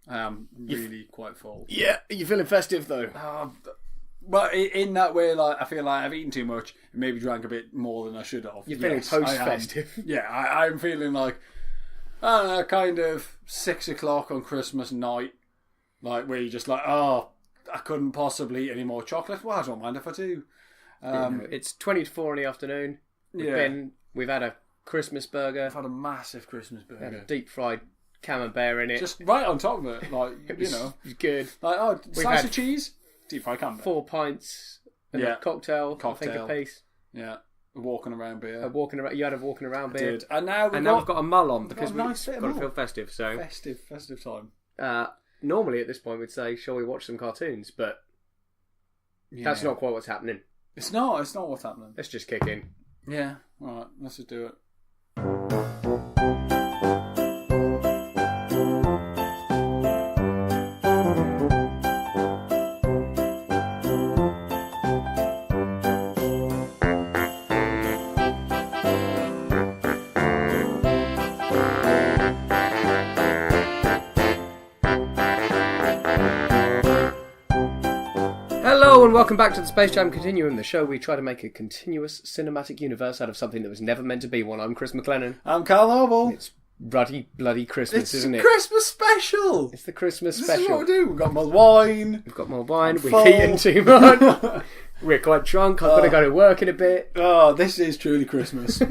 I am really quite full. Yeah, you're feeling festive though. Well, in that way, like I feel like I've eaten too much and maybe drank a bit more than I should have. You're feeling post-festive. Yeah, I'm feeling like, I don't know, kind of 6 o'clock on Christmas night, like where you're just like, oh, I couldn't possibly eat any more chocolate. Well, I don't mind if I do. It's 20 to 4 in the afternoon. We've had a Christmas burger. I've had a massive Christmas burger. Had a deep fried camembert in it. Just right on top of it, like, it was good. Like, slice of cheese, deep fried camembert. 4 pints and a cocktail, I think, a piece. Yeah. Walking around beer. You had a walking around beer. I did. And now we've got a mull on because we've got to feel festive. So festive time. Normally at this point we'd say, shall we watch some cartoons? But that's not quite what's happening. It's not what's happening. Let's just kick in. Yeah. Alright, let's just do it. Hello and welcome back to the Space Jam Continuum, the show we try to make a continuous cinematic universe out of something that was never meant to be one. I'm Chris McLennan. I'm Carl Noble. It's bloody Christmas, isn't it? It's Christmas special! It's the Christmas This special. is what we do. We've got more wine. We've eaten too much. We're quite drunk. I've got to go to work in a bit. Oh, this is truly Christmas. We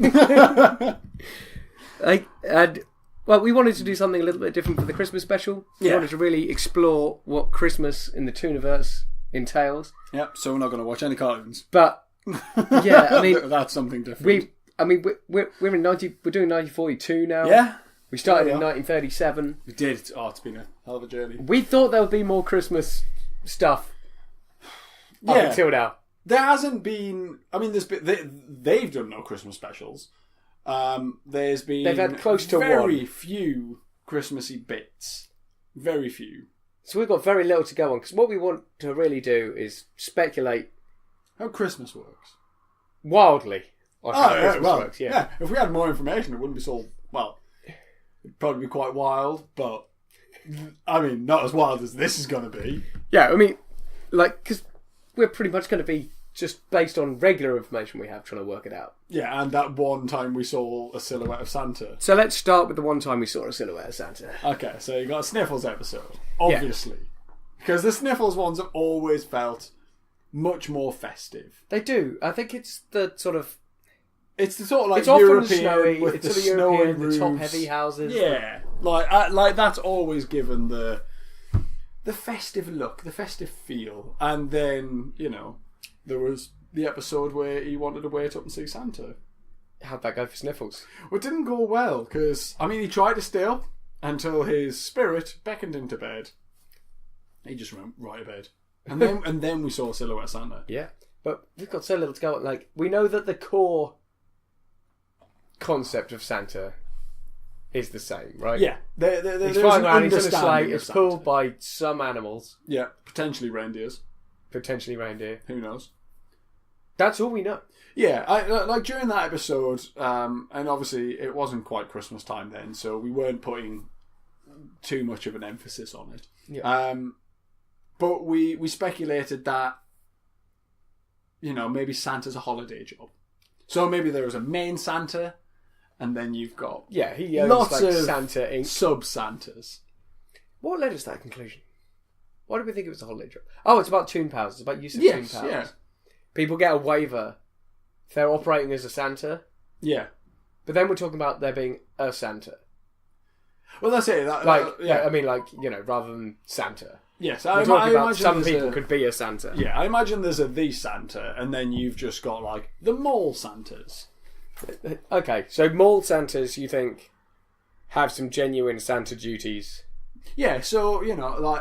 wanted to do something a little bit different for the Christmas special. We wanted to really explore what Christmas in the Tooniverse entails. Yep, so we're not going to watch any cartoons. But, yeah, I mean... That's something different. We're doing 1942 now. Yeah. We started in 1937. We did. Oh, it's been a hell of a journey. We thought there would be more Christmas stuff up until now. There hasn't been... I mean, they've done no Christmas specials. They've had close to very few Christmassy bits. Very few. So we've got very little to go on, because what we want to really do is speculate how Christmas works. Wildly on how Christmas works, yeah. If we had more information, it wouldn't be so... Well, it'd probably be quite wild, but... I mean, not as wild as this is going to be. Yeah, I mean, because we're pretty much going to be just based on regular information we have, trying to work it out. Yeah, and that one time we saw a silhouette of Santa. So let's start with the one time we saw a silhouette of Santa. Okay, so you got a Sniffles episode, obviously. Yeah. Because the Sniffles ones have always felt much more festive. They do. I think it's the sort of... It's the sort of it's European often snowy, with it's the sort of snowy European, roofs. the top-heavy houses. Yeah, like that's always given the festive look, the festive feel. And then, there was the episode where he wanted to wait up and see Santa. How'd that go for Sniffles? Well, it didn't go well, because, he tried to steal until his spirit beckoned him to bed. He just went right to bed. And then we saw Silhouette Santa. Yeah. But we've got so little to go on. We know that the core concept of Santa is the same, right? Yeah. He's flying around, he's in a sleigh, it's pulled by some animals. Yeah, potentially reindeers. Who knows? That's all we know. Yeah, during that episode, and obviously it wasn't quite Christmas time then, so we weren't putting too much of an emphasis on it. Yeah. But we speculated that, maybe Santa's a holiday job. So maybe there was a main Santa, and then you've got he owns lots of Santa Inc. sub-Santas. What led us to that conclusion? Why did we think it was a holiday job? Oh, it's about toon powers. It's about use of toon powers. Yeah. People get a waiver if they're operating as a Santa. Yeah. But then we're talking about there being a Santa. Well, that's it. Rather than Santa. Yes, we're talking about some people could be a Santa. Yeah, I imagine there's a the Santa, and then you've just got the mall Santas. Okay, so mall Santas, you think, have some genuine Santa duties? Yeah, so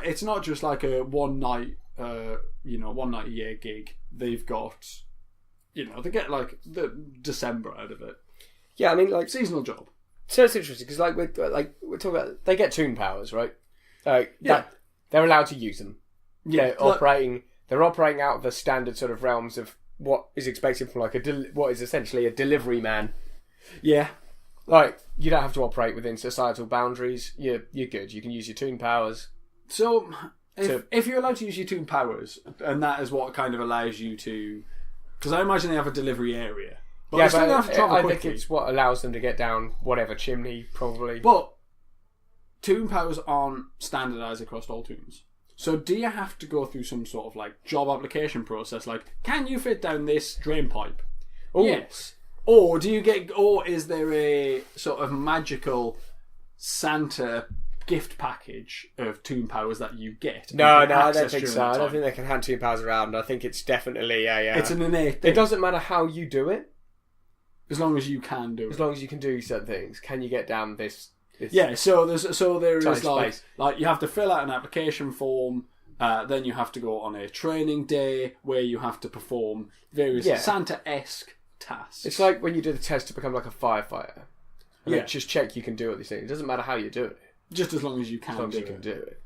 it's not just a one night a year gig. They've got, they get the December out of it. Yeah, I mean seasonal job. So it's interesting because we're talking about they get toon powers, right? They're allowed to use them. Yeah, they're operating out of the standard sort of realms of what is expected from what is essentially a delivery man. Yeah. You don't have to operate within societal boundaries. You're good. You can use your toon powers. So, if you're allowed to use your Toon powers, and that is what kind of allows you to... Because I imagine they have a delivery area. But Yeah, they still but have to travel I quickly. think it's what allows them to get down whatever chimney, probably. But Toon powers aren't standardised across all Toons. So do you have to go through some sort of like job application process? Like, can you fit down this drain pipe? Ooh. Yes. Or is there a sort of magical Santa gift package of Toon powers that you get? No, you can I don't access think during so. that I don't time? think they can hand Toon powers around. I think it's definitely a... It's an innate thing. It doesn't matter how you do it, As long as you can do it. as long as you can do certain things. Can you get down this Yeah, so there is tight like space? you have to fill out an application form, then you have to go on a training day where you have to perform various Yeah. Santa-esque tasks. It's like when you do the test to become like a firefighter. And Yeah. they just check you can do all these things. It doesn't matter how you do it, just as long as you can as long as do you can it. do it.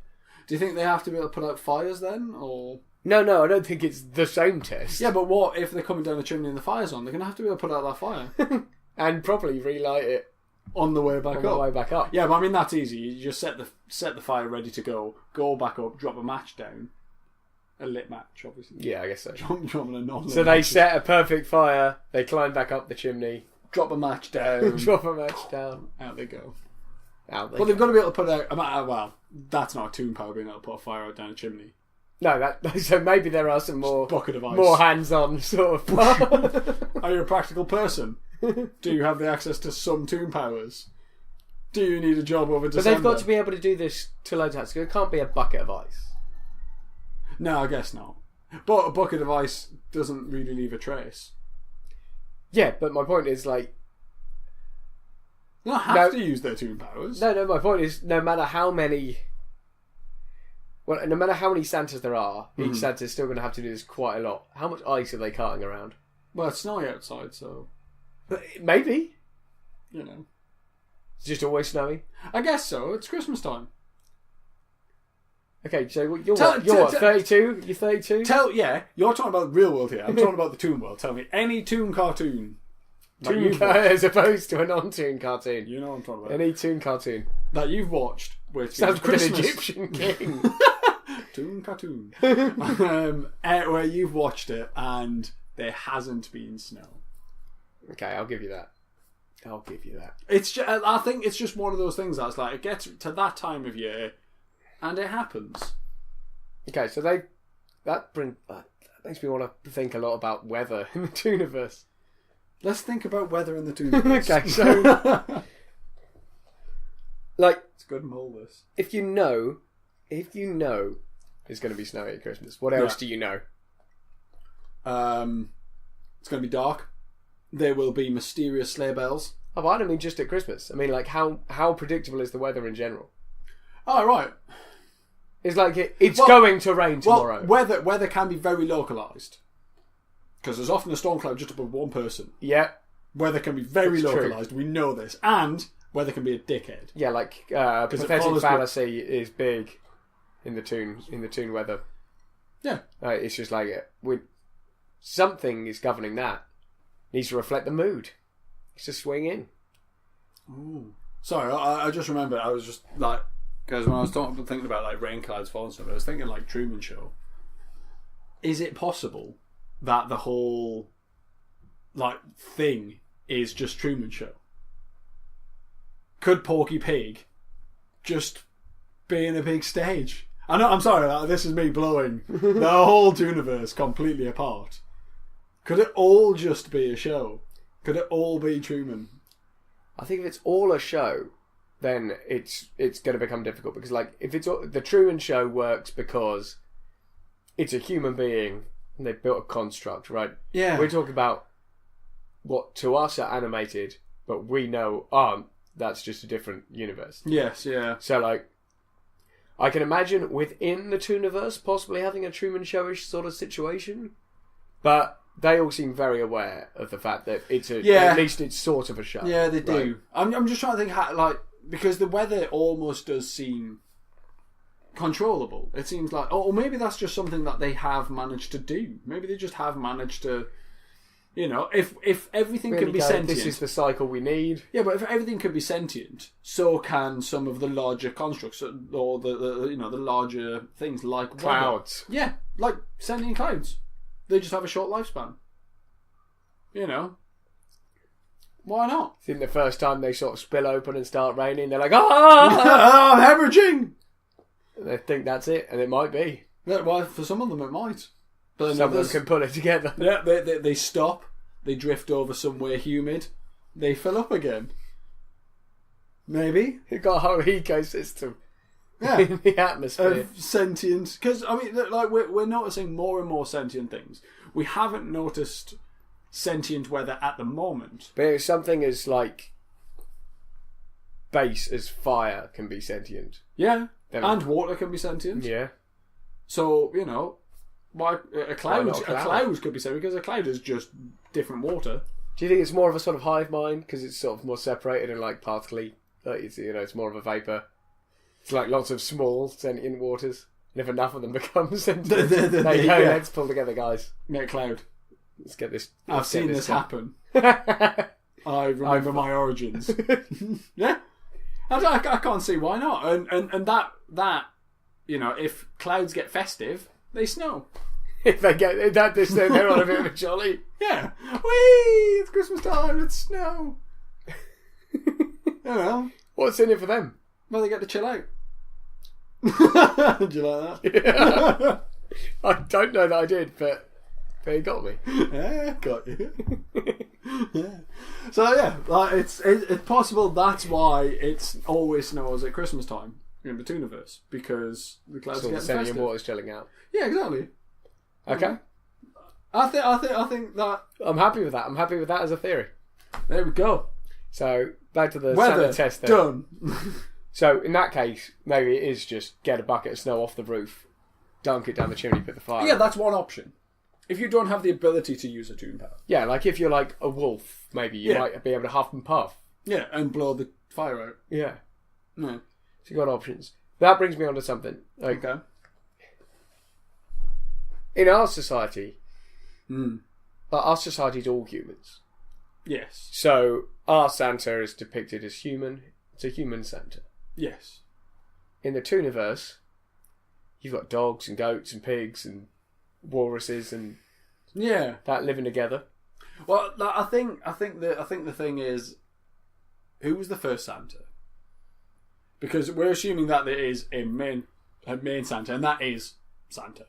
Do you think they have to be able to put out fires then, or? No, I don't think it's the same test. Yeah, but what if they're coming down the chimney and the fire's on? They're going to have to be able to put out that fire And probably relight it on the way back on up. the way back up. Yeah, but I mean that's easy. You just set the fire ready to go back up, drop a match down, a lit match, obviously. Yeah, I guess so. Dropping a non-lit So they match. set a perfect fire, they climb back up the chimney, Drop a match down, drop a match down, out they go. out they But go. they've got to be able to put out. Well, that's not a Toon power being able to put a fire out down a chimney. No, so maybe there are some more Bucket of ice. more hands-on sort of... Are you a practical person? Do you have the access to some Toon powers? Do you need a job over But December? they've got to be able to do this to loads of times. It can't be a bucket of ice. No, I guess not. But a bucket of ice doesn't really leave a trace. Yeah, but my point is, like... They don't have to use their Toon powers. No, my point is, no matter how many... Well, no matter how many Santas there are, each Santa's still going to have to do this quite a lot. How much ice are they carting around? Well, it's snowy outside, so... But maybe. You know. It's just always snowy. I guess so. It's Christmas time. Okay, so you're Tell- what? You're tell- what, 32? You're 32? You're talking about the real world here. I'm talking about the Toon world. Tell me any Toon cartoon. that you've watched. As opposed to a non-toon cartoon. You know what I'm talking about. Any toon cartoon. That you've watched, which Sounds is like an Christmas. Egyptian king. Toon cartoon. Where you've watched it and there hasn't been snow. Okay, I'll give you that. I'll give you that. It's just, I think it's just one of those things that's like it gets to that time of year and it happens. Okay, so that makes me want to think a lot about weather in the Tooniverse. Let's think about weather in the Tooniverse. Okay, so like it's good and all this. if you know it's going to be snowy at Christmas, what else do you know? It's going to be dark. There will be mysterious sleigh bells. Oh, but I don't mean just at Christmas. I mean, like, how predictable is the weather in general? Oh, right. It's like it's going to rain tomorrow. Well, weather can be very localised. Because there's often a storm cloud just above one person. Yeah. Weather can be very It's true. localised. We know this. And weather can be a dickhead. Yeah, like it pathetic follows fallacy is big in the toon weather. Yeah. It's just like something is governing that. Needs to reflect the mood. It's to swing in. Ooh. Sorry, I just remembered. I was just like, because when I was thinking about like rain clouds falling stuff, I was thinking like Truman Show. Is it possible that the whole like thing is just Truman Show? Could Porky Pig just be in a big stage? I know. I'm sorry. This is me blowing the whole Tooniverse completely apart. Could it all just be a show? Could it all be Truman? I think if it's all a show, then it's going to become difficult because, like, if it's the Truman Show works because it's a human being and they've built a construct, right? Yeah. We're talking about what to us are animated, but we know aren't. That's just a different universe. Yes. Yeah. So, like, I can imagine within the Tooniverse possibly having a Truman Showish sort of situation, but they all seem very aware of the fact that it's at least it's sort of a show. Yeah, they do. Right? I'm just trying to think how, like, because the weather almost does seem controllable. It seems like, or maybe that's just something that they have managed to do. Maybe they just have managed to You know, if everything Really can be go, sentient, this is the cycle we need. yeah, but if everything can be sentient, so can some of the larger constructs or the you know the larger things like Clouds. weather. Yeah, like sentient clouds. They just have a short lifespan. You know, why not? I think the first time they sort of spill open and start raining, they're like, ah, I'm hemorrhaging. They think that's it, and it might be. Yeah, well, for some of them it might. But then Some of them others, can pull it together. yeah, they stop. They drift over somewhere humid. They fill up again. Maybe. You've got a whole ecosystem Yeah. in the atmosphere. Of sentient. Because, I mean, like we're noticing more and more sentient things. We haven't noticed sentient weather at the moment. But if something as like base as fire can be sentient. Yeah. Then- And water can be sentient. Yeah. So, you know, why a cloud, not a cloud? a cloud could be sentient because a cloud is just different water. Do you think it's more of a sort of hive mind because it's sort of more separated and like particly? Like it's, you know, it's more of a vapor. It's like lots of small sentient waters, and if enough of them become sentient, there you go. Yeah. Let's pull together, guys. Make a cloud. Let's get this. I've let's get seen this done. happen. I remember my origins. Yeah. I can't see why not. And that, you know, if clouds get festive, they snow. If they get that, they're on a bit of a jolly. Yeah. Whee! It's Christmas time, it's snow. You know. What's in it for them? Well, they get to chill out. Did you like that? Yeah. I don't know that I did, but it got me. Yeah, got you. Yeah. So yeah, like it's possible that's why it's always snows at Christmas time in the Tooniverse because the clouds So get the sentient festive. water's chilling out. Yeah, exactly. Okay. I think that I'm happy with that. I'm happy with that as a theory. there we go. So back to the Weather Santa test then. done. So in that case, maybe it is just get a bucket of snow off the roof, dunk it down the chimney, put the fire. Yeah, that's one option. If you don't have the ability to use a toon power. Yeah, like if you're like a wolf, maybe you might be able to huff and puff. Yeah, and blow the fire out. Yeah. No. So you got options. That brings me on to something. Like, Okay. in our society, Mm. our society's all humans. Yes. So our Santa is depicted as human. It's a human Santa. Yes. In the Tooniverse, you've got dogs and goats and pigs and walruses and Yeah. that living together. Well, I think the thing is, who was the first Santa? Because we're assuming that there is a main Santa, and that is Santa,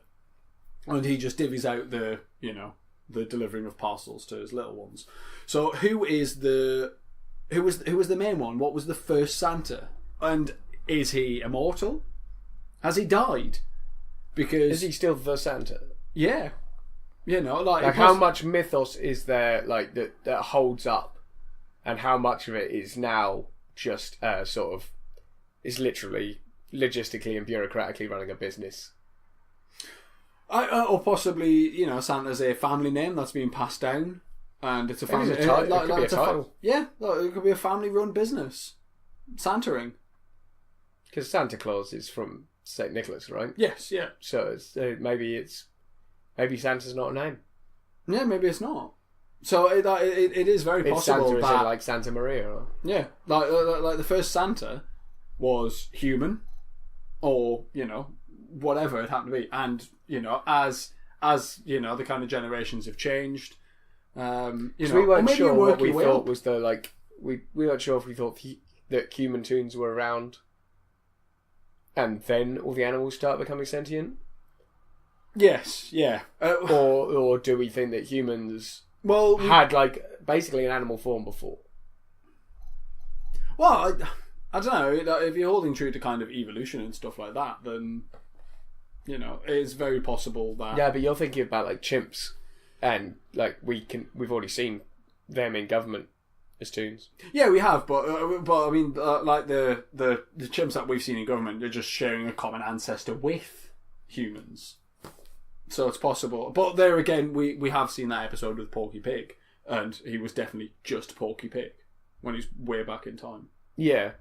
and he just divvies out the delivering of parcels to his little ones. So who was the main one? What was the first Santa? And is he immortal? Has he died? Because Is he still the Santa? yeah, you know, like How much mythos is there like that holds up, and how much of it is now just sort of is literally logistically and bureaucratically running a business? Or possibly, Santa's a family name that's being passed down, and it's a family. It could be a title. Yeah, it could be a family-run business. Santaing. Because Santa Claus is from St. Nicholas, right? Yes, yeah, So maybe Santa's not a name. yeah. Maybe it's not. So it is very It's possible Santa, is that it like Santa Maria? Or... yeah, like the first Santa was human, or whatever it happened to be, and as the kind of generations have changed, we weren't sure what we thought up. was the like we weren't sure if we thought that human toons were around, and then all the animals start becoming sentient. Yes, yeah. Or do we think that humans had like basically an animal form before? Well, I don't know. If you're holding true to kind of evolution and stuff like that, then it's very possible that. Yeah, but you're thinking about like chimps, and like we've already seen them in government as toons. Yeah, we have, but I mean, like the chimps that we've seen in government, they're just sharing a common ancestor with humans. So it's possible. But there again, we have seen that episode with Porky Pig, and he was definitely just Porky Pig when he's way back in time. Yeah,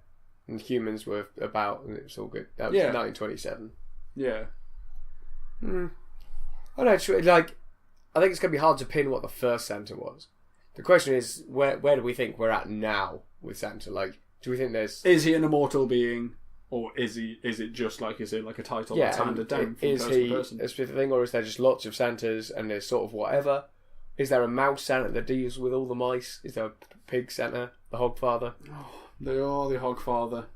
and humans were about, and it was all good. That was 1927. Yeah. I don't know, like, I think it's going to be hard to pin what the first Santa was. The question is, where do we think we're at now with Santa? Like, do we think there's... Is he an immortal being, or is it just like, is it like a title that's handed down from person to person? A specific thing, or is there just lots of Santas and there's sort of whatever? Is there a mouse Santa that deals with all the mice? Is there a pig Santa, the Hogfather? Oh, they are the Hogfather.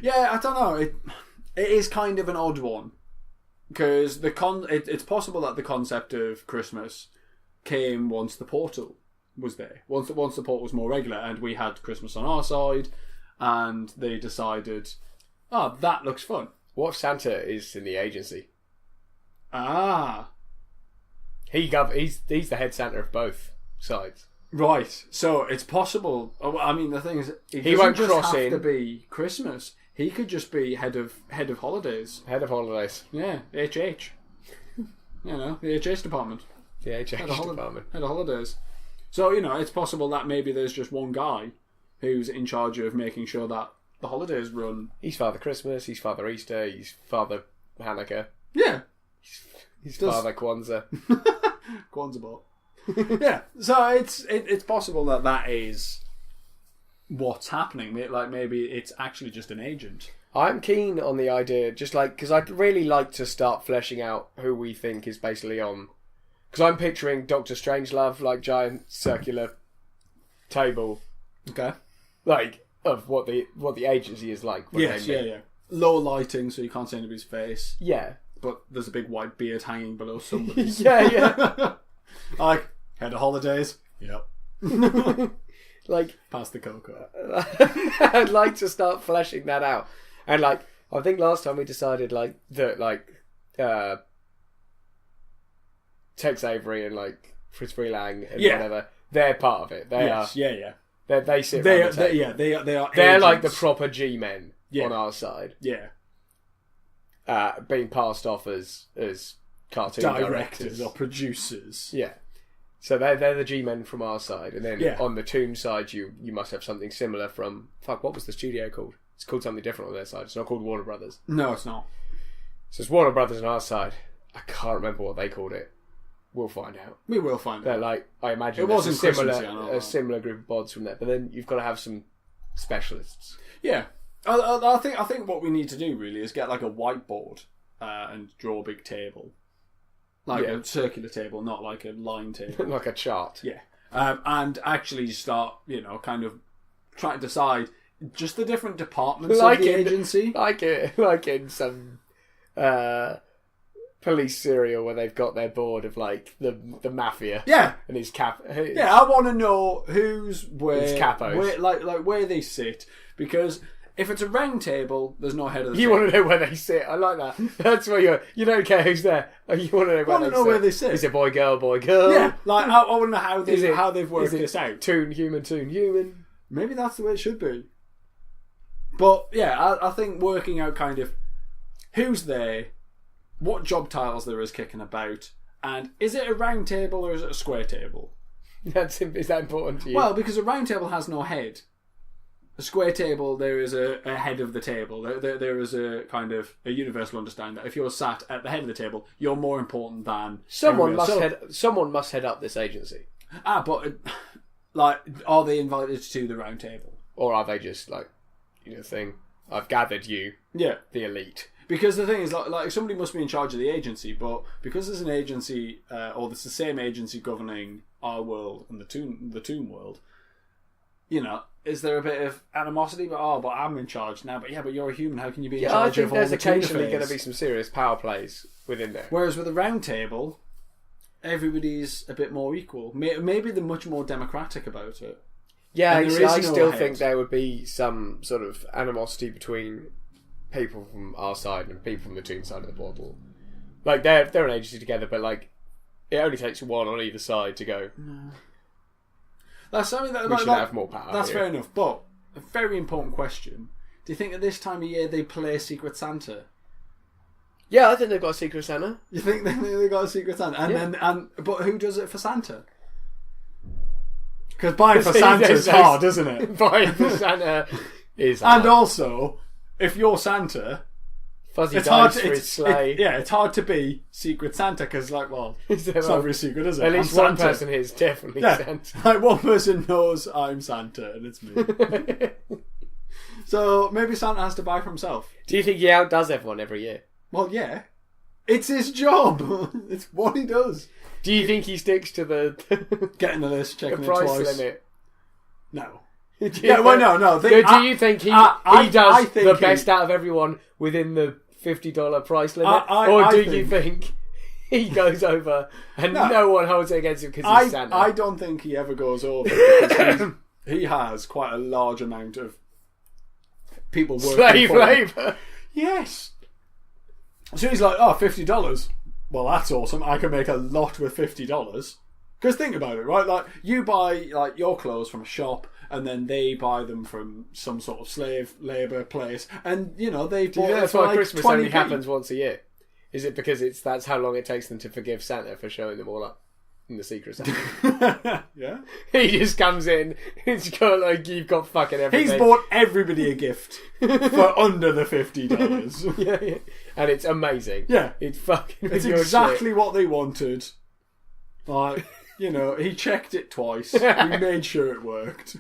Yeah, I don't know. It is kind of an odd one. Because it's possible that the concept of Christmas came once the portal was there. Once the portal was more regular, and we had Christmas on our side, and they decided, oh, that looks fun. What if Santa is in the agency? Ah. He's the head Santa of both sides. Right. So it's possible. I mean, the thing is, he won't just cross have in to be Christmas. He could just be head of holidays. Head of holidays. Yeah, HH. The HH department. The HH department. Head of holidays. So, it's possible that maybe there's just one guy who's in charge of making sure that the holidays run. He's Father Christmas, he's Father Easter, he's Father Hanukkah. Yeah. He's Father Kwanzaa. Kwanzaa bot. Yeah. So it's possible that is what's happening. Like, maybe it's actually just an agent. I'm keen on the idea, just like, because I'd really like to start fleshing out who we think is basically on. Because I'm picturing Doctor Strangelove, like giant circular table. Okay. Like, of what the agency is like. Yes, yeah. Low lighting, so you can't see anybody's face. Yeah. But there's a big white beard hanging below somebody's. yeah. Like, head of holidays. Yep. Like, pass the cocoa. I'd like to start fleshing that out. And like, I think last time we decided Tex Avery and like Fritz Freelang and whatever, they're part of it. They sit. They are. They are. They're agents. like the proper G-men on our side. Yeah. Being passed off as cartoon directors or producers. Yeah. So they're the G-men from our side, and then on the Toon side, you must have something similar from what was the studio called? It's called something different on their side. It's not called Warner Brothers. No, it's not. So it's Warner Brothers on our side. I can't remember what they called it. We'll find out. We will find They're out. like, I imagine it wasn't a similar group of bods from there, but then you've got to have some specialists. Yeah, I think what we need to do really is get like a whiteboard and draw a big table, like a circular table, not like a line table, like a chart. Yeah, and actually start, kind of trying to decide just the different departments of the agency, like in some police serial where they've got their board of like the mafia. Yeah, and his cap. Yeah, I want to know who's where, his capos, like where they sit, because if it's a round table, there's no head of the table. You want to know where they sit. I like that. That's where you don't care who's there. You want to know where they sit. Is it boy girl? Yeah, like I want to know how they've worked this out. Toon human. Maybe that's the way it should be. But yeah, I think working out kind of who's there, what job titles there is kicking about, and is it a round table or is it a square table? Is that important to you? Well, because a round table has no head. A square table, there is a head of the table. There is a kind of a universal understanding that if you're sat at the head of the table, you're more important than someone must head up this agency. But like, are they invited to the round table, or are they just like, thing? I've gathered you, the elite. Because the thing is, like somebody must be in charge of the agency, but because there's an agency, or there's the same agency governing our world and the Toon world, is there a bit of animosity? But I'm in charge now. But you're a human. How can you be in charge of all the Toon affairs? There's occasionally going to be some serious power plays within there. Whereas with a round table, everybody's a bit more equal. Maybe they're much more democratic about it. Yeah, I still think there would be some sort of animosity between people from our side and people from the Toon side of the portal. Like, they're an agency together, but like, it only takes one on either side to go. No. That's something that we should have more power. That's fair enough, but a very important question: do you think at this time of year they play Secret Santa? Yeah, I think they've got a Secret Santa. You think they've got a Secret Santa, but who does it for Santa? Because buying for Santa is hard, isn't it? Buying for Santa is hard. And also, if you're Santa, Fuzzy it's dice hard. for his sleigh. It's hard to be Secret Santa because, like, well, it's not very secret, is it? At least one person here is definitely Santa. Like, one person knows I'm Santa, and it's me. So maybe Santa has to buy for himself. Do you think he outdoes everyone every year? Well, yeah. It's his job. It's what he does. Do you think he sticks to the getting the list, checking the price it twice? Limit? No. No. Do you think he I does think the best out of everyone within the $50 price limit, or do you think he goes over and no one holds it against him because he's Santa? I don't think he ever goes over because he has quite a large amount of people working slave for him. labour. Yes. So he's like, $50. Well, that's awesome. I can make a lot with $50. Because think about it, right? Like, you buy like your clothes from a shop, and then they buy them from some sort of slave labour place, and they bought it That's for why like Christmas 20p. only happens once a year. Is it because that's how long it takes them to forgive Santa for showing them all up in the Secret Santa? Yeah. He just comes in. It's got like you've got fucking everything. He's bought everybody a gift for under the $50. yeah, and it's amazing. Yeah, it's fucking. It's exactly what they wanted. Like, he checked it twice. He made sure it worked.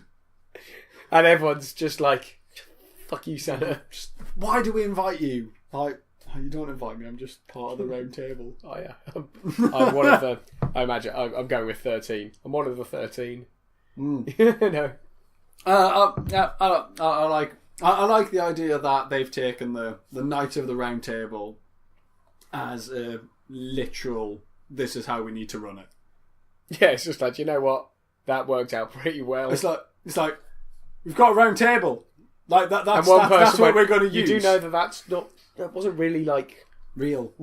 And everyone's just like, "Fuck you, Santa." Why do we invite you? Like, you don't invite me. I'm just part of the round table. Oh yeah, I'm one of the. I imagine I'm going with 13. I'm one of the 13. No. I like the idea that they've taken the Knight of the Round Table as a literal. This is how we need to run it. Yeah, it's just like, you know what, that worked out pretty well. It's like we've got a round table. Like that's what we're going to use. You do know that wasn't really like real.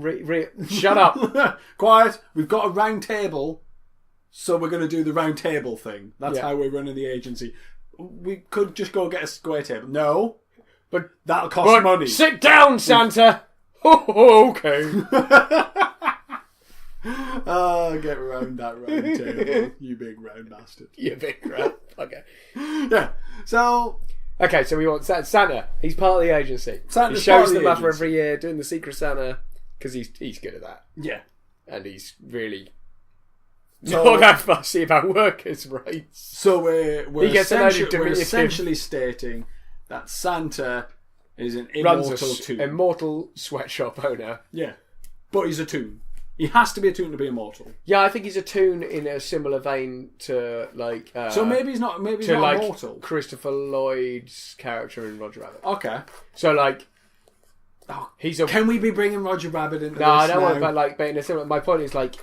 Shut up. Quiet. We've got a round table, so we're going to do the round table thing. That's how we're running the agency. We could just go get a square table. No, but that'll cost money. Sit down, Santa. Okay. Get around that round table, you big round bastard. You big round. Okay. Yeah. So. Okay, so we want Santa. He's part of the agency. Santa's he shows them up every year doing the Secret Santa because he's good at that. Yeah. And he's really not that fussy about workers' rights. So we're essentially stating that Santa is an immortal sweatshop owner. Yeah. But he's a toon. He has to be a toon to be immortal. Yeah, I think he's a toon in a similar vein to like. So maybe he's not. Maybe he's not like immortal. Christopher Lloyd's character in Roger Rabbit. Okay. So like, he's a. Can we be bringing Roger Rabbit into this? No, I don't want to. But in a similar. My point is like,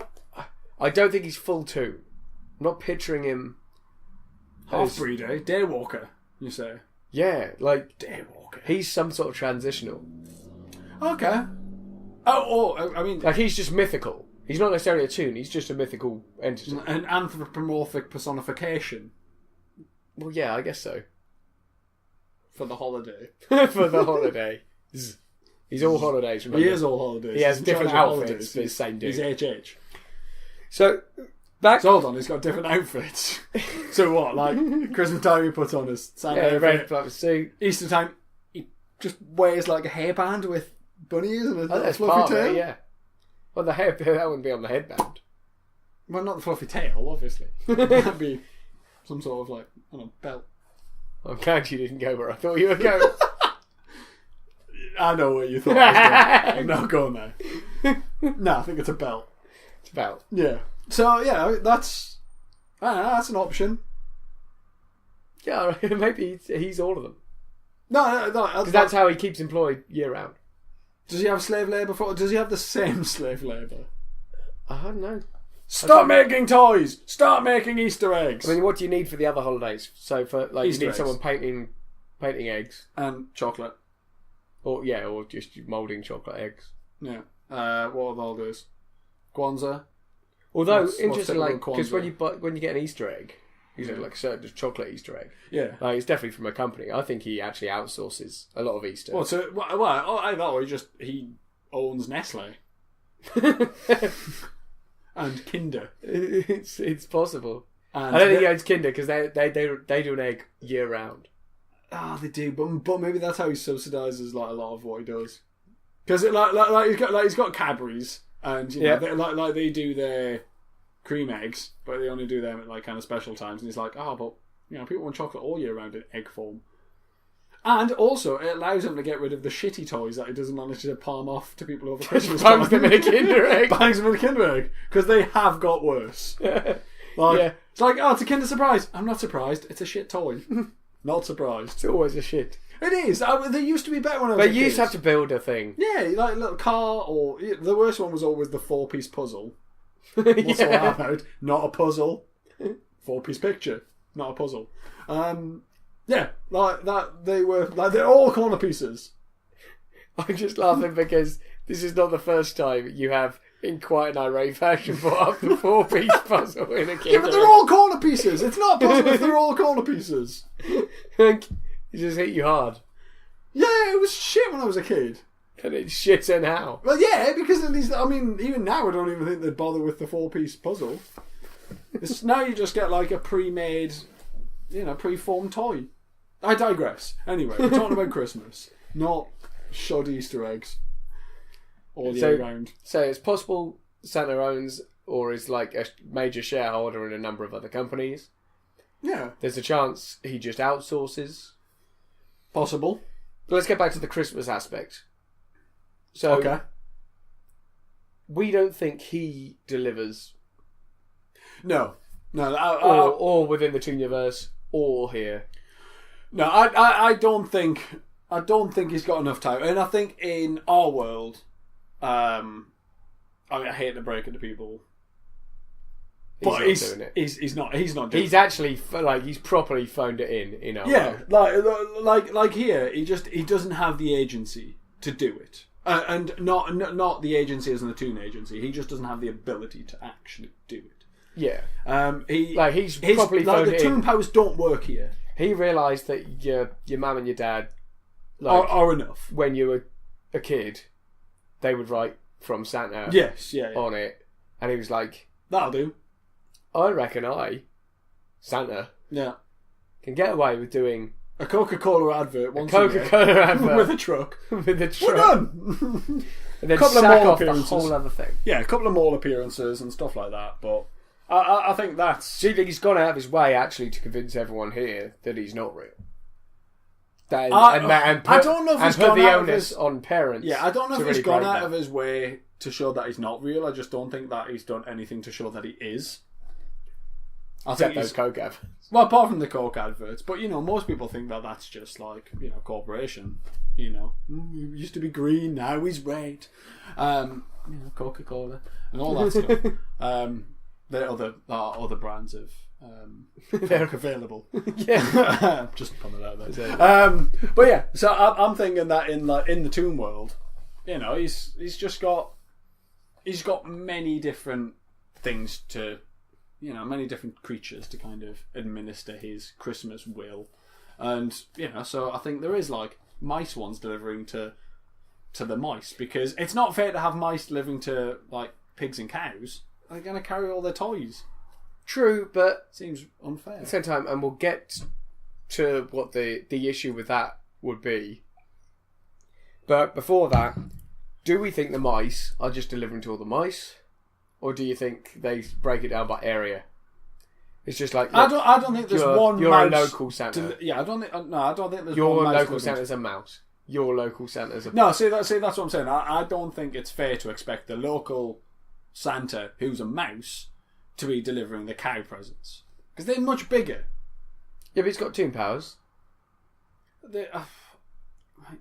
I don't think he's full toon. I'm not picturing him. Half-breeder, daywalker. You say? Yeah, like daywalker. He's some sort of transitional. Okay. I mean... Like, he's just mythical. He's not necessarily a toon, he's just a mythical entity. An anthropomorphic personification. Well, yeah, I guess so. For the holiday. For the holiday. He's all holidays, remember? He is all holidays. He has different outfits for the same dude. He's HH. So hold on, he's got different outfits. So what, like, Christmas time he puts on his Santa red flannel suit. Easter time, he just wears, like, a hairband with bunnies and a fluffy tail? Yeah. Well, the hair, that wouldn't be on the headband. Well, not the fluffy tail, obviously. That'd be some sort of, like, I don't know, belt. I'm glad you didn't go where I thought you were going. I know where you thought I was going. I'm not going there. No, I think it's a belt. It's a belt. Yeah. So, yeah, that's an option. Yeah, maybe he's all of them. No. Because that's how he keeps employed year round. Does he have slave labour does he have the same slave labour? I don't know. Stop making toys! Start making Easter eggs! I mean, what do you need for the other holidays? So for like Easter you need eggs. someone painting eggs. And chocolate. Or just moulding chocolate eggs. Yeah. What are the holidays? Kwanzaa. Although What's interesting, like because Kwanzaa? when you get an Easter egg, like a certain chocolate Easter egg. Yeah. It's definitely from a company. I think he actually outsources a lot of Easter. Well, so I thought he owns Nestle and Kinder. It's possible. And I don't think he owns Kinder because they do an egg year round. They do, but maybe that's how he subsidises like a lot of what he does. Because he's got Cadbury's, and they do their cream eggs, but they only do them at like kind of special times. And he's like, but people want chocolate all year round in egg form. And also, it allows him to get rid of the shitty toys that he doesn't manage to palm off to people over Christmas time. Bangs them in a Kinder Egg. Bangs them in a Kinder Egg. Because they have got worse. It's like, it's a Kinder Surprise. I'm not surprised. It's a shit toy. Not surprised. It's always a shit. It is. They used to be better when I was a kid. But you used to have to build a thing. Yeah, like a little car, or... The worst one was always the 4-piece puzzle. What's all that about? Not a puzzle. 4-piece picture. Not a puzzle. Yeah, like that. They're all corner pieces. I'm just laughing because this is not the first time you have, in quite an irate fashion, brought up the 4-piece puzzle in a Kinder. Yeah, but they're all corner pieces. It's not a puzzle if they're all corner pieces. It just hit you hard. Yeah, it was shit when I was a kid. And it's shit and how? Well, yeah, because at least, even now I don't even think they'd bother with the 4-piece puzzle. Now you just get like a pre-made, pre-formed toy. I digress. Anyway, we're talking about Christmas, not shod Easter eggs all year round. So it's possible Santa owns or is like a major shareholder in a number of other companies. Yeah. There's a chance he just outsources. Possible. But let's get back to the Christmas aspect. So, okay. We don't think he delivers. No. Or within the Tooniverse, or here. No, I don't think he's got enough time. And I think in our world, I hate to break it to people, but he's not doing it. He's not doing it. He's actually he's properly phoned it in our world. Like here, he doesn't have the agency to do it, and not the agency as in the Toon agency. He just doesn't have the ability to actually do it. Yeah. He's properly phoned the it in. Toon powers don't work here. He realised that your mum and your dad are enough. When you were a kid, they would write from Santa on it. And he was like, that'll do. I reckon Santa can get away with doing a Coca-Cola advert once Coca-Cola advert with a truck. With a truck. We're done. And then couple of sack mall off the appearances. whole other thing. Yeah, a couple of mall appearances and stuff like that, but I think that's... See, he's gone out of his way actually to convince everyone here that he's not real. I don't know if he's put gone the out of onus his... on parents. Yeah, I don't know if really he's gone out of his way to show that he's not real. I just don't think that he's done anything to show that he is. Except those Coke adverts. Well, apart from the Coke adverts. But, most people think that that's just like, corporation. He used to be green, now he's red. Coca-Cola and all that stuff. There are other brands of Coke available. Yeah, just put it out there. But yeah, so I'm thinking that in the Toon world, he's got many different things to, many different creatures to kind of administer his Christmas will, and so I think there is like mice ones delivering to the mice, because it's not fair to have mice delivering to like pigs and cows. They're going to carry all their toys. True, but seems unfair. At the same time, and we'll get to what the issue with that would be. But before that, do we think the mice are just delivering to all the mice, or do you think they break it down by area? It's just like, look, I don't think there's one. You're mouse a local Santa. I don't think there's your one mouse local Santa's a mouse. Your local Santa's a... No, see that's what I'm saying. I don't think it's fair to expect the local Santa, who's a mouse, to be delivering the cow presents, because they're much bigger. Yeah, but he's got Toon powers.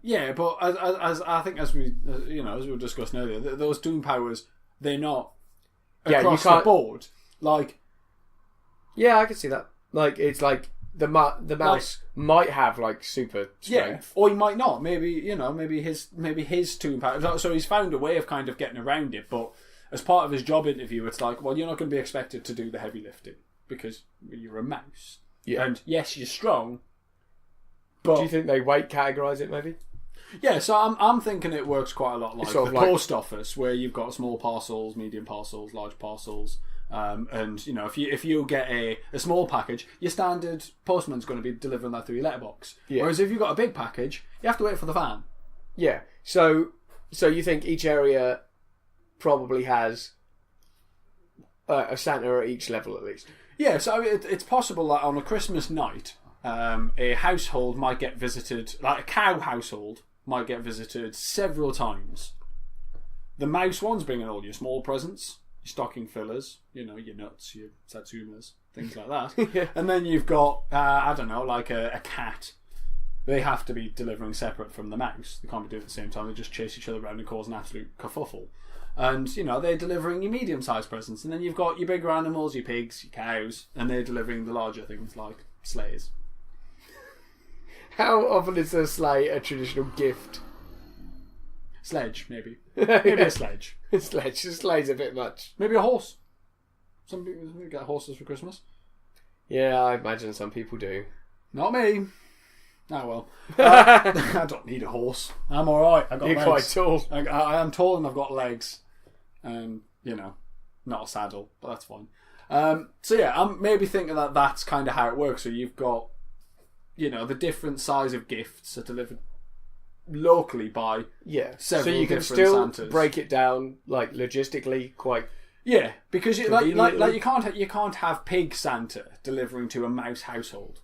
Yeah, but as I think as we were discussing earlier, those Toon powers, they're not across the board. Like, yeah, I can see that. Like, it's like the mouse might have like super strength, or he might not. Maybe maybe his Toon power. So he's found a way of kind of getting around it. But as part of his job interview, it's like, well, you're not going to be expected to do the heavy lifting because you're a mouse. Yeah, and yes, you're strong. But do you think they weight categorise it? Maybe. Yeah, so I'm thinking it works quite a lot like the post office, where you've got small parcels, medium parcels, large parcels. And if you get a small package, your standard postman's going to be delivering that through your letterbox. Yeah. Whereas if you've got a big package, you have to wait for the van. Yeah. So So you think each area probably has a Santa at each level at least? Yeah, so I mean, it's possible that on a Christmas night, a household might get visited, like a cow household might get visited several times. The mouse one's bringing all your small presents, your stocking fillers, your nuts, your satsumas, things like that. Yeah. And then you've got, I don't know, like a cat. They have to be delivering separate from the mouse. They can't be doing it at the same time. They just chase each other around and cause an absolute kerfuffle. And, they're delivering your medium-sized presents. And then you've got your bigger animals, your pigs, your cows, and they're delivering the larger things like sleighs. How often is a sleigh a traditional gift? Sledge, maybe. Maybe a sledge. A sleigh's a bit much. Maybe a horse. Some people get horses for Christmas. Yeah, I imagine some people do. Not me. Oh well. I don't need a horse. I'm alright. I've got You're legs. quite tall. I am tall and I've got legs. And, not a saddle, but that's fine. So yeah, I'm maybe thinking that that's kind of how it works. So you've got, the different size of gifts are delivered locally by several so you can different still Santas. break it down like logistically quite. Yeah, because you can't have Pig Santa delivering to a mouse household.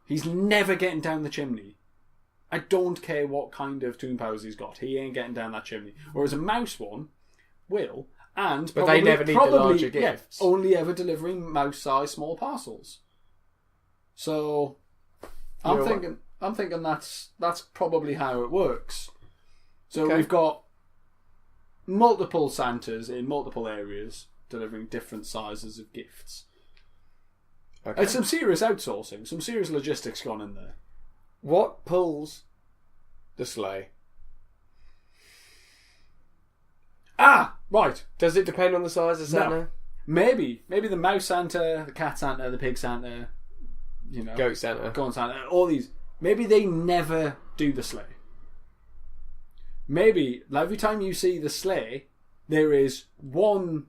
He's never getting down the chimney. I don't care what kind of toon powers he's got. He ain't getting down that chimney. Whereas a mouse one will, but they never need the larger gifts. Only ever delivering mouse-sized small parcels. So I'm thinking that's probably how it works. So we've got multiple Santas in multiple areas delivering different sizes of gifts. Okay. It's some serious outsourcing, some serious logistics gone in there. What pulls the sleigh? Right. Does it depend on the size of Santa? No. Maybe the mouse Santa, the cat Santa, the pig Santa, goat Santa, corn Santa, all these. Maybe they never do the sleigh. Maybe every time you see the sleigh, there is one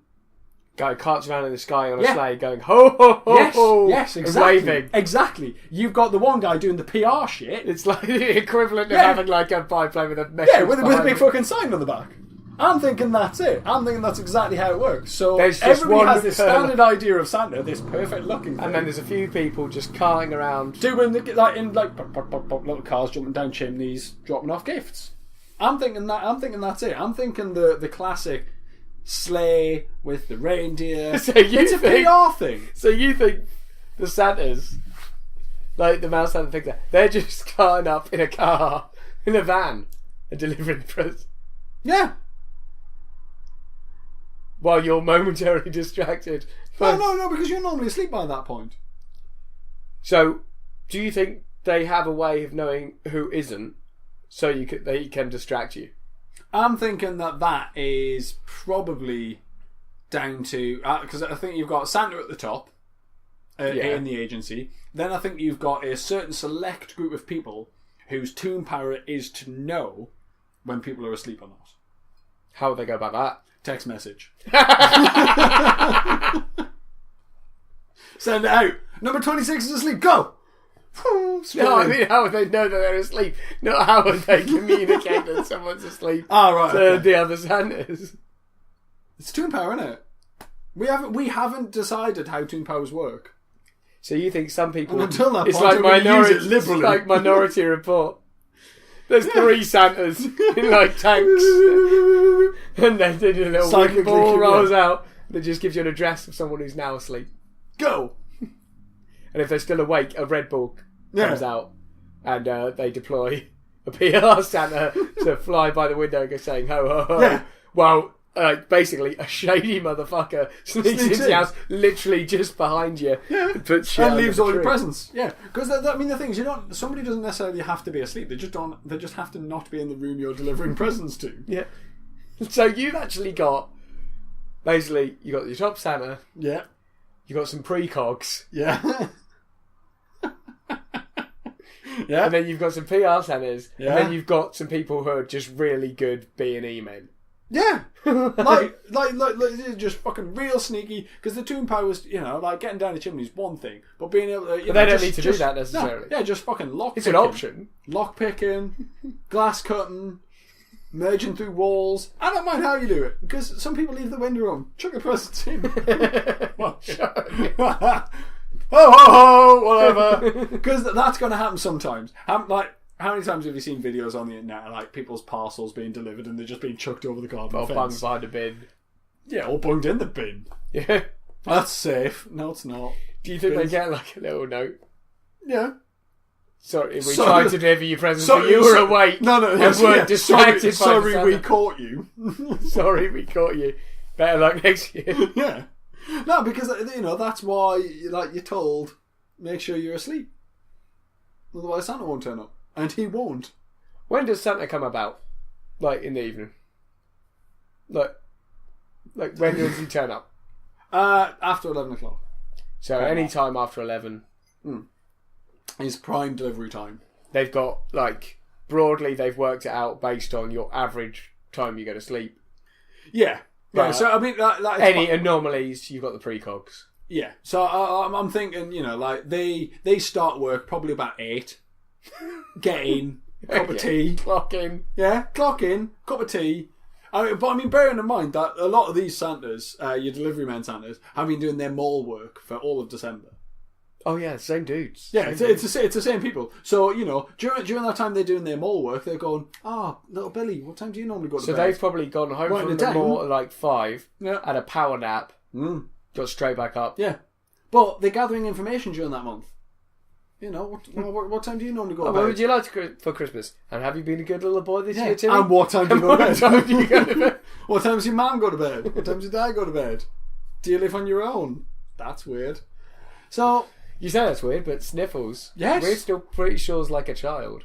guy carts around in the sky on a sleigh going ho ho ho ho. Yes, exactly. And waving. Exactly. You've got the one guy doing the PR shit. It's like the equivalent of having like a biplane with a message. Yeah, with a big fucking sign on the back. I'm thinking that's it. I'm thinking that's exactly how it works. So everybody has this standard idea of Santa, this perfect looking thing. And then there's a few people just carting around. Doing little cars jumping down chimneys, dropping off gifts. I'm thinking that's it. I'm thinking the classic sleigh with the reindeer. So it's a PR thing. So you think the Santas, like the mouse Santa things, they're just carting up in a car, in a van, and delivering the presents? Yeah. While you're momentarily distracted. No, because you're normally asleep by that point. So, do you think they have a way of knowing who isn't, so they can distract you? I'm thinking that is probably down to because I think you've got Santa at the top in the agency. Then I think you've got a certain select group of people whose toon power is to know when people are asleep or not. How would they go about that? Text message. Send it out. Number 26 is asleep. Go. No, I mean, how would they know that they're asleep? Not how would they communicate that someone's asleep to the other Santas? It's toon power, isn't it? We haven't decided how toon powers work. So you think some people? And until that it's point, it's like Minority Report. There's 3 Santas in like tanks, and then a little wooden ball rolls out that just gives you an address of someone who's now asleep. Go. And if they're still awake, a Red Bull comes out, and they deploy a PR Santa to fly by the window and go saying ho ho ho. Yeah. Well, basically a shady motherfucker sneaks into the house, literally just behind you, and leaves all your presents. Yeah, because the thing is, somebody doesn't necessarily have to be asleep. They just have to not be in the room you're delivering presents to. Yeah. So you've actually got basically you got your top Santa. Yeah. You got some precogs. Yeah. Yeah. And then you've got some PR Santas. Yeah. And then you've got some people who are just really good being E-men. Yeah, like just fucking real sneaky. Because the toon powers, getting down the chimney is one thing, but being able to, but they don't need to do that necessarily. No, yeah, just fucking lock. It's an option. Lock picking, glass cutting, merging through walls. I don't mind how you do it, because some people leave the window on. Chuck a present in. Ho, ho, ho, whatever. Because that's going to happen sometimes. How many times have you seen videos on the internet of, like, people's parcels being delivered and they're just being chucked over the garden fence? Or bunged behind a bin. Yeah, or bunged in the bin. Yeah. That's safe. No, it's not. Do you think they get, like, a little note? Yeah. Sorry, we tried to deliver you presents, but you were awake. No, and weren't distracted. Sorry, we caught you. Sorry, we caught you. Better luck next year. Yeah. No, because, that's why, like, you're told, make sure you're asleep. Otherwise Santa won't turn up. And he won't. When does Santa come about? Like, in the evening? Like when does he turn up? After 11 o'clock. So, any time after 11. Is prime delivery time. They've got, like, broadly, they've worked it out based on your average time you go to sleep. Yeah. Yeah, so I mean, that any anomalies, you've got the precogs. Yeah, so I'm thinking, like they start work probably about 8. Get in, cup of tea, clock in. Yeah, clock in, cup of tea. But bearing in mind that a lot of these Santas, your delivery men Santas, have been doing their mall work for all of December. Oh yeah, same dudes. Yeah, it's the same people. So during that time they're doing their mall work, they're going, little Billy, what time do you normally go to bed? So they've probably gone home from the mall at like 5, had a power nap, got straight back up. Yeah, but they're gathering information during that month. What time do you normally go to bed? What would you like for Christmas? And have you been a good little boy this year, Timmy? And what time do you go to bed? What time does your mum go to bed? What time does your dad go to bed? Do you live on your own? That's weird. So... You say that's weird, but Sniffles, yes, we're still pretty sure is like a child.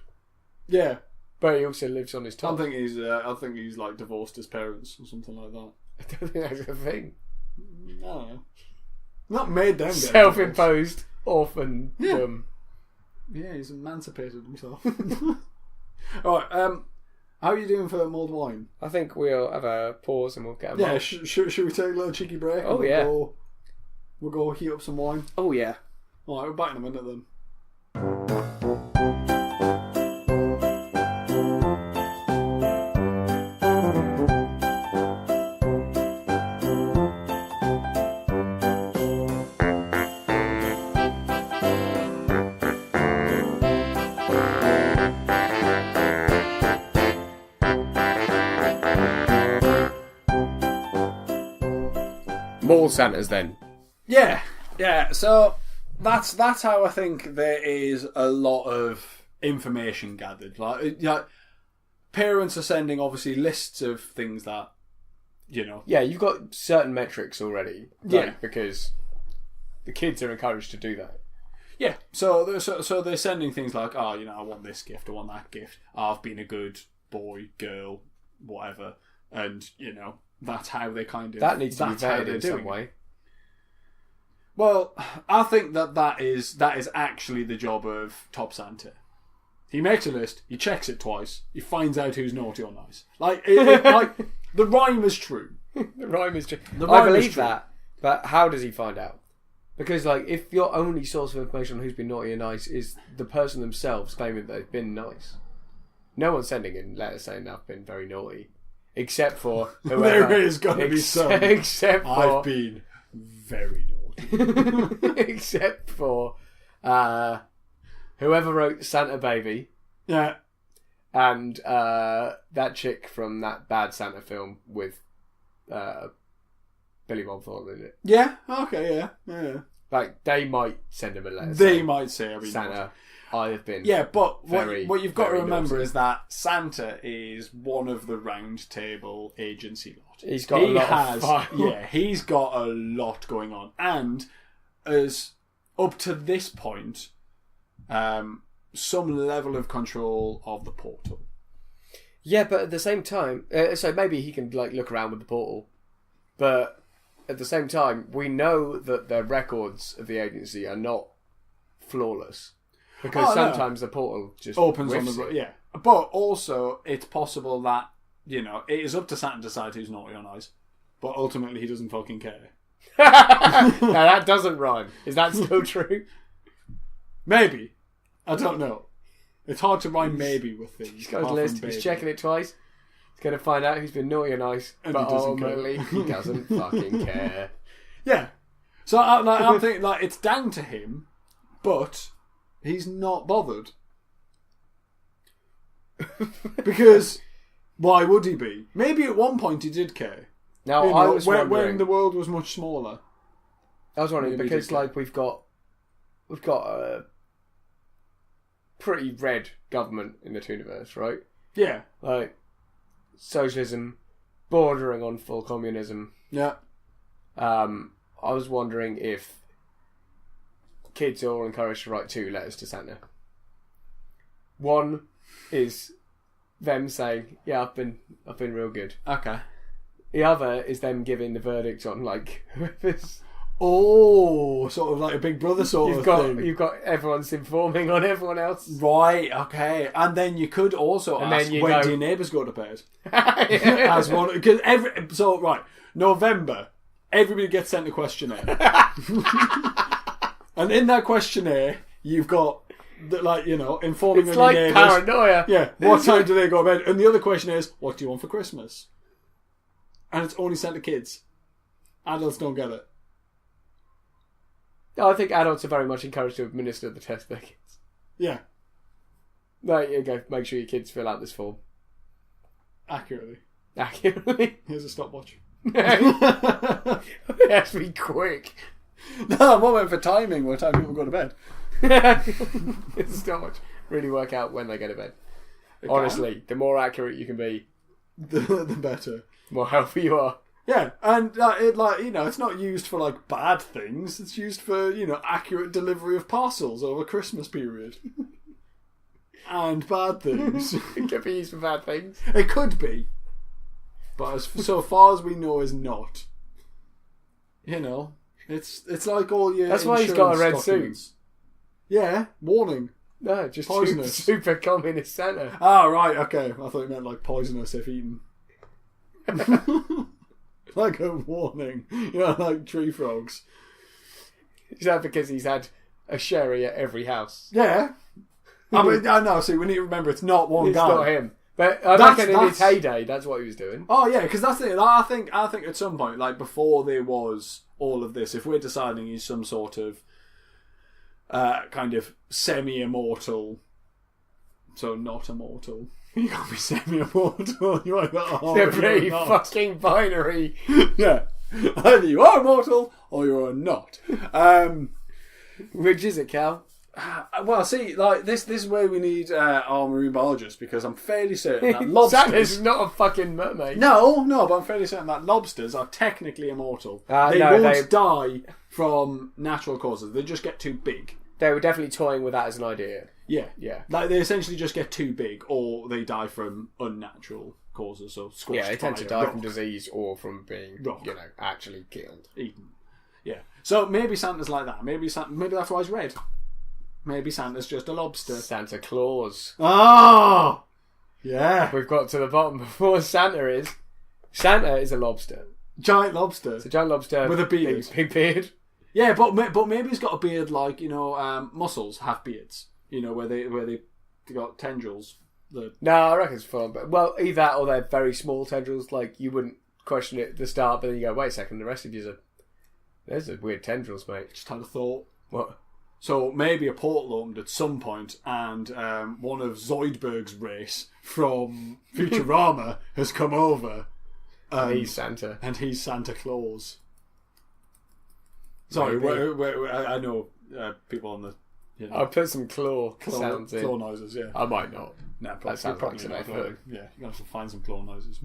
Yeah, but he also lives on his top. I think he's like divorced his parents or something like that. I don't think that's a thing. I don't know. Not made them. Self-imposed orphandom. Yeah, he's emancipated himself. All right. How are you doing for mulled wine? I think we'll have a pause and we'll get a Yeah. Should we take a little cheeky break? Oh yeah. We'll go heat up some wine. Oh yeah. Alright, we're back in a minute then. More Santas then. Yeah, so that's how I think there is a lot of information gathered. Like, parents are sending obviously lists of things that, Yeah, you've got certain metrics already. Because the kids are encouraged to do that. Yeah, so they're sending things like, I want this gift, I want that gift. I've been a good boy, girl, whatever, and that's how they kind of. That needs to be vetted in some way. Well, I think that is actually the job of Top Santa. He makes a list, he checks it twice, he finds out who's naughty or nice. Like, the rhyme is true. The rhyme is true. I believe that, but how does he find out? Because, if your only source of information on who's been naughty or nice is the person themselves claiming that they've been nice, no one's sending in letters saying I've been very naughty, except for whoever. There is going to be some. Except for I've been very naughty. Except for whoever wrote Santa Baby. Yeah. And that chick from that bad Santa film with Billy Bob Thornton in it. Yeah, okay, yeah. They might send him a letter. They might say, Santa, I have been. Yeah, but what you've got to remember naughty. is that Santa is one of the round table agency lot. He's got a lot of fun. Yeah, he's got a lot going on. And as up to this point, some level of control of the portal. Yeah, but at the same time, so maybe he can look around with the portal, but at the same time, we know that the records of the agency are not flawless because sometimes the portal just opens on the yeah. But also, it's possible that it is up to Santa to decide who's naughty or nice, but ultimately he doesn't fucking care. Now that doesn't rhyme. Is that still true? Maybe. I don't know. It's hard to rhyme maybe with things. He's got his list. He's checking it twice. He's Gonna find out who's been naughty and nice, And but he doesn't ultimately he doesn't fucking care. Yeah. So I'm thinking like it's down to him, but he's not bothered because why would he be? Maybe at one point he did care. Now I was when wondering, the world was much smaller. I was wondering maybe because like we've got a pretty red government in the Tooniverse, right? Yeah. Like socialism, bordering on full communism. Yeah. I was wondering if kids are all encouraged to write 2 letters to Santa. One is them saying, "Yeah, I've been real good." Okay. The other is them giving the verdict on like whoever's. Oh, sort of like a Big Brother sort of thing. You've got everyone's informing on everyone else. Right. Okay. And then you could also ask when do your neighbours go to bed? As one, because right, November, everybody gets sent a questionnaire, and in that questionnaire you've got informing it's on like your neighbours. paranoia. Yeah. What time do they go to bed? And the other question is, what do you want for Christmas? And it's only sent to kids. Adults don't get it. I think adults are very much encouraged to administer the test to their kids. Yeah. Like, you go, make sure your kids fill out this form. Accurately. Here's a stopwatch. It has to be quick. No, I'm waiting for timing. What time people go to bed? It's a stopwatch. Really work out when they go to bed. Honestly, the more accurate you can be, the better. The more healthy you are. Yeah, and it's not used for like bad things. It's used for accurate delivery of parcels over Christmas period. And bad things. It could be used for bad things. It could be, but so far as we know, is not. It's like all your. That's why he's got a red documents. suit. Yeah, warning. No, just poisonous. Super communist Santa. Ah, right, okay. I thought you meant like poisonous if eaten. Like a warning. Like tree frogs. Is that because he's had a sherry at every house? Yeah. I mean, I know. See, we need to remember it's not one guy. It's not him. But I reckon in his heyday, that's what he was doing. Oh yeah, because that's it. I think at some point, like before there was all of this, if we're deciding he's some sort of kind of semi-immortal, so not immortal. You can't be semi-immortal. You either are They're pretty fucking binary. Yeah, either you are immortal or you are not. Which is it, Cal? Well, see, like this is where we need our marine biologist, because I'm fairly certain that lobsters. Santa's not a fucking mermaid. No, but I'm fairly certain that lobsters are technically immortal. They won't die from natural causes. They just get too big. They were definitely toying with that as an idea. Yeah. Like they essentially just get too big, or they die from unnatural causes. So scorched they tend to fire, die rock. from disease or from being, Rock. actually killed. Eaten. Yeah. So maybe Santa's like that. Maybe that's why he's red. Maybe Santa's just a lobster. Santa Claus. Oh! Yeah. We've got to the bottom before Santa is. Santa is a lobster. Giant lobster. It's a giant lobster. With a beard. Big beard. Yeah, but maybe he's got a beard like, mussels have beards. Where they got tendrils. No, I reckon it's fun. But, well, either that or they're very small tendrils. Like, you wouldn't question it at the start, but then you go, wait a second, the rest of you's there's a weird tendrils, mate. Just had a thought. What? So maybe a portal opened at some point, and one of Zoidberg's race from Futurama has come over. And he's Santa. And he's Santa Claus. Sorry, I know people on the. I'll put some claw sounds in. Claw noises, yeah. I might not. No, probably, that sounds probably like not. some effort. Yeah, you're gonna have to find some claw noises.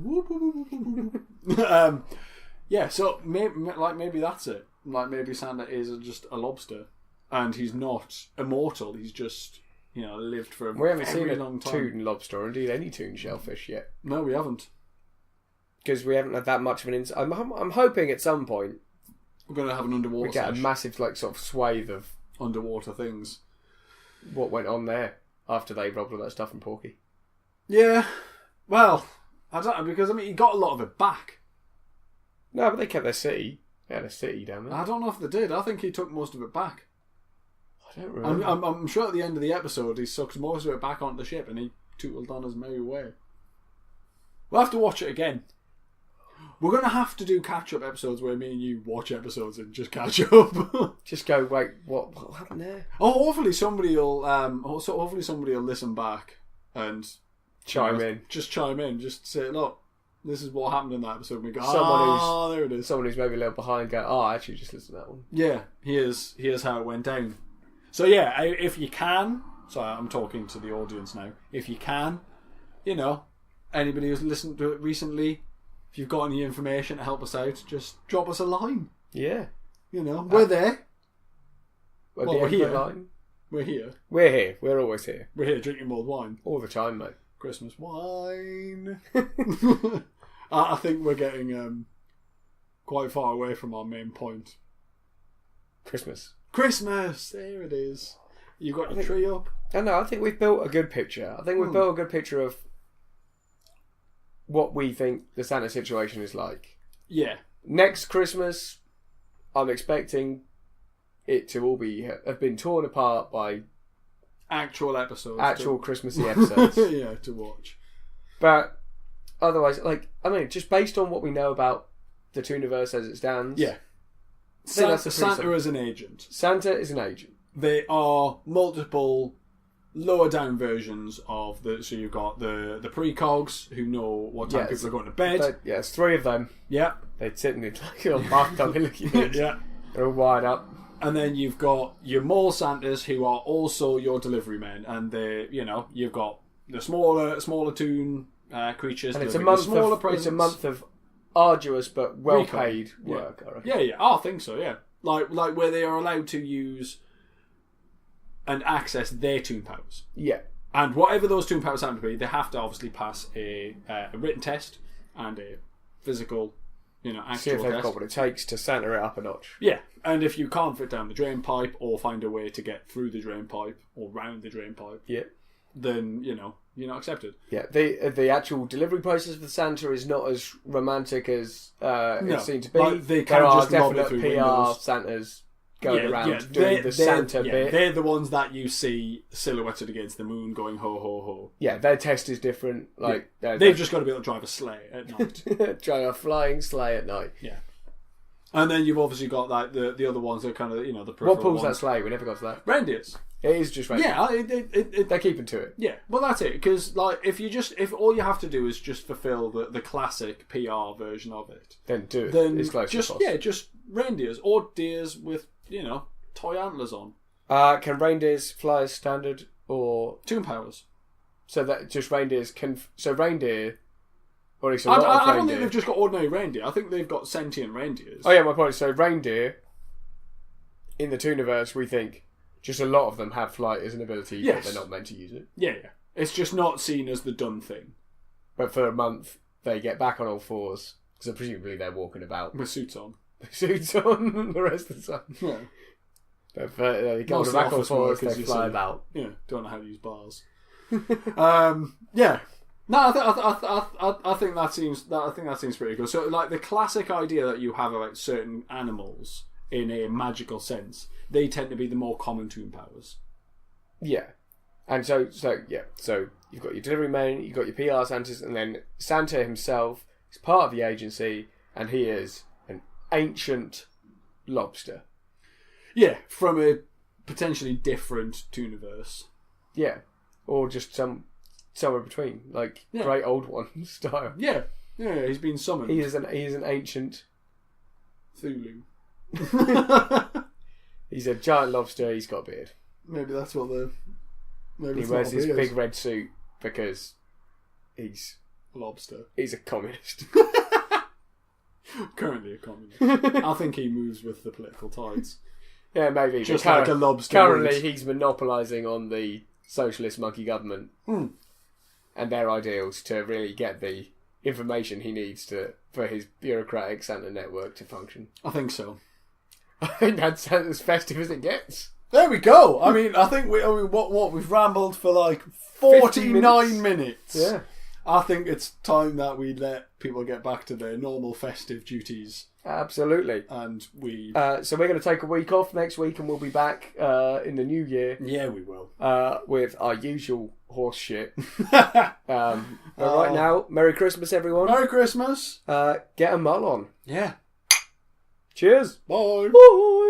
Yeah, so maybe that's it. Like maybe Santa is just a lobster, and he's not immortal. He's just lived for a we haven't very seen long a time. toon lobster, or indeed any toon shellfish yet, No, we haven't. because we haven't had that much of an insight. I'm hoping at some point We're gonna have an underwater. we get a sesh. massive sort of swathe of Underwater things. what went on there after they robbed all that stuff from Porky. Yeah, well, I don't know, because he got a lot of it back. No, but they kept their city. They had a city down there. I don't know if they did. I think he took most of it back. I don't remember. I'm sure at the end of the episode he sucks most of it back onto the ship and he tootled on his merry way. We'll have to watch it again. We're going to have to do catch-up episodes where me and you watch episodes and just catch up. Just go, wait, what happened there? Oh, hopefully somebody will listen back and Chime in. Just chime in. Just say, look, this is what happened in that episode. And we go, there it is. Someone who's maybe a little behind go, I actually just listened to that one. Yeah, here's how it went down. So yeah, if you can, sorry, I'm talking to the audience now. If you can, anybody who's listened to it recently, if you've got any information to help us out, just drop us a line. Yeah. We're there. We're here. We're here. We're here. We're always here. We're here drinking mulled wine. All the time, mate. Christmas wine. I think we're getting quite far away from our main point. Christmas. There it is. You got your tree up? I think we've built a good picture. I think we've built a good picture of what we think the Santa situation is like. Yeah. Next Christmas, I'm expecting it to all have been torn apart by actual episodes. Actual Christmassy episodes. Yeah, to watch. But otherwise, just based on what we know about the Tooniverse as it stands. Yeah. Santa is an agent. Santa is an agent. There are multiple lower down versions of so you've got the precogs who know what time people are going to bed. It's 3 of them. Yeah. They're sitting in like a bathtub looking at yeah. They're all wired up. And then you've got your mall Santas who are also your delivery men, and you've got the smaller toon creatures. And it's a month of arduous but well paid work. Yeah. I reckon. Yeah, I think so. Yeah, like where they are allowed to use and access their toon powers. Yeah, and whatever those toon powers happen to be, they have to obviously pass a written test and a physical. Actual see if they've test. got what it takes to Santa it up a notch. Yeah, and if you can't fit down the drain pipe or find a way to get through the drain pipe or round the drain pipe, then you're not accepted. Yeah, the actual delivery process for Santa is not as romantic as it seemed to be. Like there are just definite PR windows. Santas going around doing the Santa bit. They're the ones that you see silhouetted against the moon going ho ho ho. Yeah, their test is different. They've just got to be able to drive a sleigh at night. Drive a flying sleigh at night. Yeah. And then you've obviously got the other ones that are kind of the peripheral What pulls ones. that sleigh? We never got to that. Reindeers. It is just reindeers. Yeah, they're keeping to it. Yeah, well that's it. Because if all you have to do is just fulfill the classic PR version of it, then do it. Then as close as possible. just reindeers or deers with toy antlers on. Can reindeers fly as standard or toon powers? So that just reindeers can. So reindeer. Or at least a lot of I reindeer. don't think they've just got ordinary reindeer. I think they've got sentient reindeers. Oh yeah, my point is, so reindeer in the Tooniverse, we think just a lot of them have flight as an ability, but they're not meant to use it. Yeah. It's just not seen as the done thing. But for a month, they get back on all fours, because presumably they're walking about. With suits on. Suits on the rest of the time. Yeah. But they go back on all fours, they fly about. Yeah, don't know how to use bars. Yeah. No, I think that seems pretty good. So, like the classic idea that you have about certain animals in a magical sense, they tend to be the more common toon powers. Yeah, and so you've got your delivery men, you've got your PR Santas, and then Santa himself is part of the agency, and he is an ancient lobster. Yeah, from a potentially different Tooniverse. Yeah, or just somewhere between, great old one style. Yeah, he's been summoned. He is an ancient Thulu. He's a giant lobster. He's got a beard. Maybe that's what he wears his big red suit because he's lobster. He's a communist. Currently a communist. I think he moves with the political tides. Yeah, maybe. Just like a lobster. Currently, he's monopolising on the socialist monkey government and their ideals to really get the information he needs for his bureaucratic Santa network to function. I think so. I think that's as festive as it gets. There we go. I mean, I think we've rambled for 49 minutes. Yeah. I think it's time that we let people get back to their normal festive duties. Absolutely. And we... so we're going to take a week off next week and we'll be back in the new year. Yeah, we will. With our usual horse shit. But right now, Merry Christmas, everyone. Merry Christmas. Get a mull on. Yeah. Cheers. Bye. Bye.